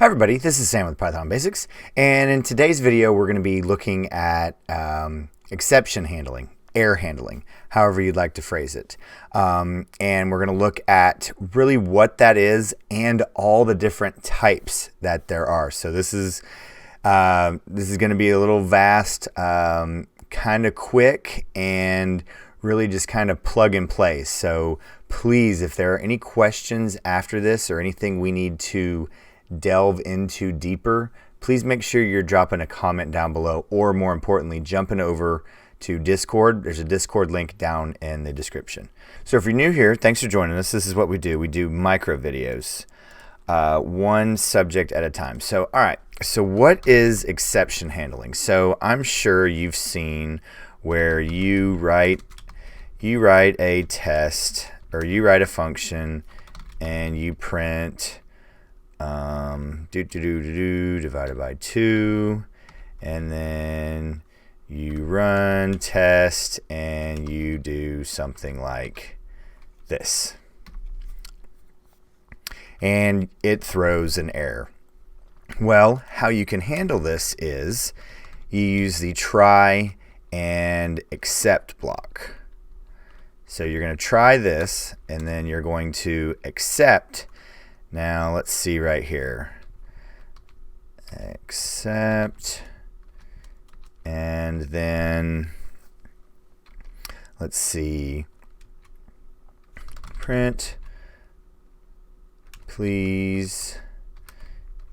Hi everybody, this is Sam with Python Basics, and in today's video we're going to be looking at exception handling, error handling, however you'd like to phrase it. And we're going to look at really what that is and all the different types that there are. So this is going to be a little vast, kind of quick, and really just kind of plug and play. So please, if there are any questions after this or anything we need to delve into deeper, please make sure you're dropping a comment down below, or more importantly, jumping over to Discord. There's a Discord link down in the description. So if you're new here, thanks for joining us. This is what we do. We do micro videos, one subject at a time. So all right, so what is exception handling? So I'm sure you've seen where you write a test, or you write a function and you print divided by 2, and then you run test and you do something like this, and it throws an error. Well, how you can handle this is you use the try and except block. So you're going to try this, and then you're going to accept. Now let's see right here, accept, and then let's see, print, please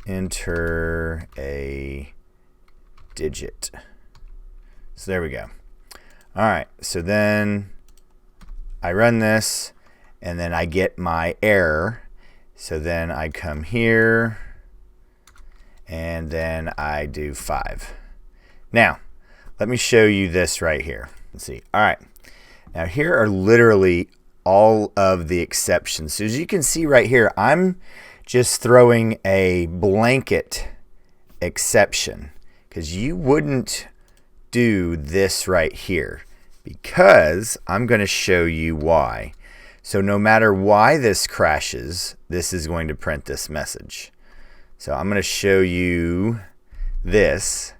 enter a digit. So there we go. All right, so then I run this, and then I get my error. So then I come here, and then I do 5. Now, let me show you this right here. Let's see. All right. Now, here are literally all of the exceptions. So as you can see right here, I'm just throwing a blanket exception, because you wouldn't do this right here, because I'm going to show you why. So no matter why this crashes, this is going to print this message. So I'm going to show you this,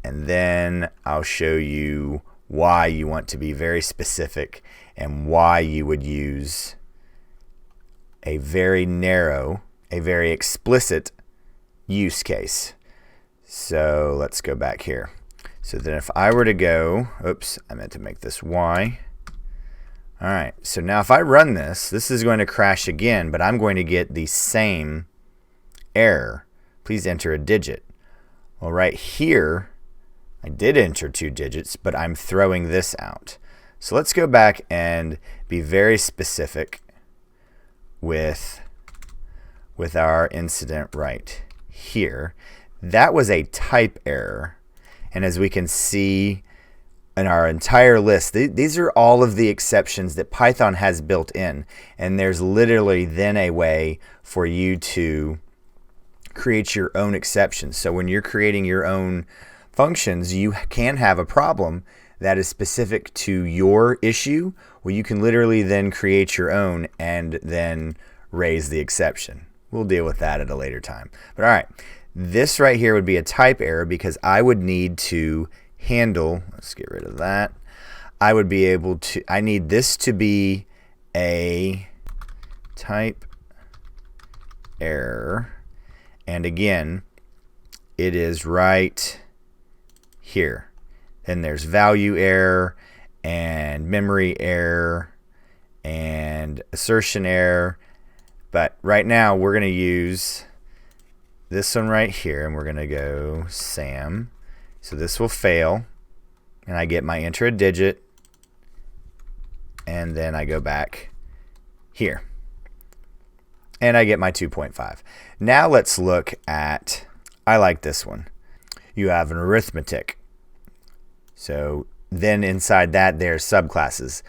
and then I'll show you why you want to be very specific and why you would use a very narrow, a very explicit use case. So let's go back here. So then if I were to go, oops, I meant to make this y. All right, so now if I run this, this is going to crash again, but I'm going to get the same error. Please enter a digit. Well, right here, I did enter 2 digits, but I'm throwing this out. So let's go back and be very specific with our incident right here. That was a type error, and as we can see in our entire list, these are all of the exceptions that Python has built in, and there's literally then a way for you to create your own exceptions. So when you're creating your own functions, you can have a problem that is specific to your issue, where you can literally then create your own and then raise the exception. We'll deal with that at a later time. But all right, this right here would be a type error, because I would need to handle, let's get rid of that. I would be able to, I need this to be a type error, and again, it is right here. Then there's value error and memory error and assertion error, but right now we're going to use this one right here, and we're going to go Sam. So this will fail, and I get my enter a digit, and then I go back here, and I get my 2.5. Now let's look at, I like this one. You have an arithmetic. So then inside that there's subclasses.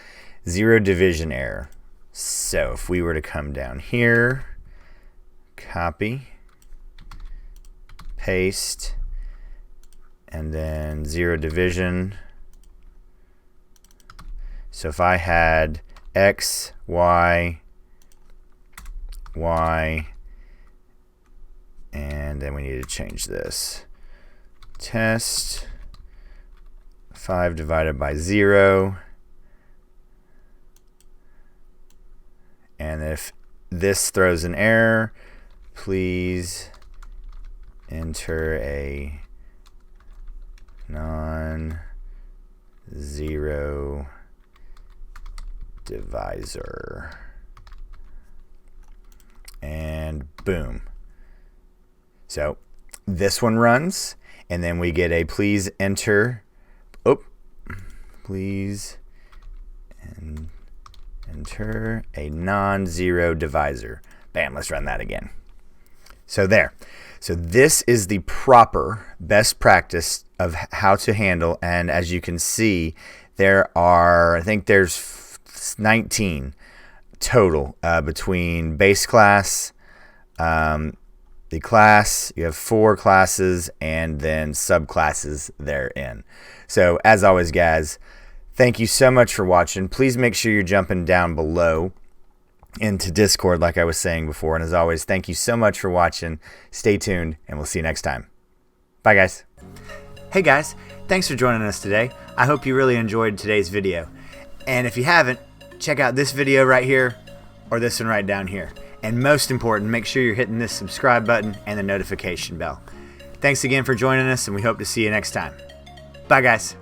0 division error. So if we were to come down here, copy, paste, and then 0 division. So if I had x, y, y, And then we need to change this. Test 5 divided by 0. And if this throws an error, please enter a non-zero divisor. And boom. So this one runs, and then we get a please enter. Please enter a non-zero divisor. Bam, let's run that again. So there. So this is the proper best practice of how to handle, and as you can see, there are, I think there's 19 total between base class, the class, you have 4 classes, and then subclasses therein. So as always, guys, thank you so much for watching. Please make sure you're jumping down below into Discord like I was saying before. And as always, thank you so much for watching. Stay tuned, and we'll see you next time. Bye, guys. Hey, guys. Thanks for joining us today. I hope you really enjoyed today's video. And if you haven't, check out this video right here or this one right down here. And most important, make sure you're hitting this subscribe button and the notification bell. Thanks again for joining us, and we hope to see you next time. Bye, guys.